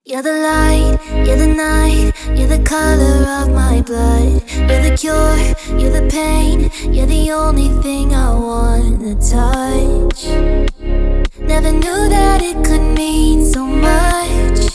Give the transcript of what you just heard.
You're the light, you're the night, you're the color of my blood. You're the cure, you're the pain, you're the only thing I wanna touch. Never knew that it could mean so much.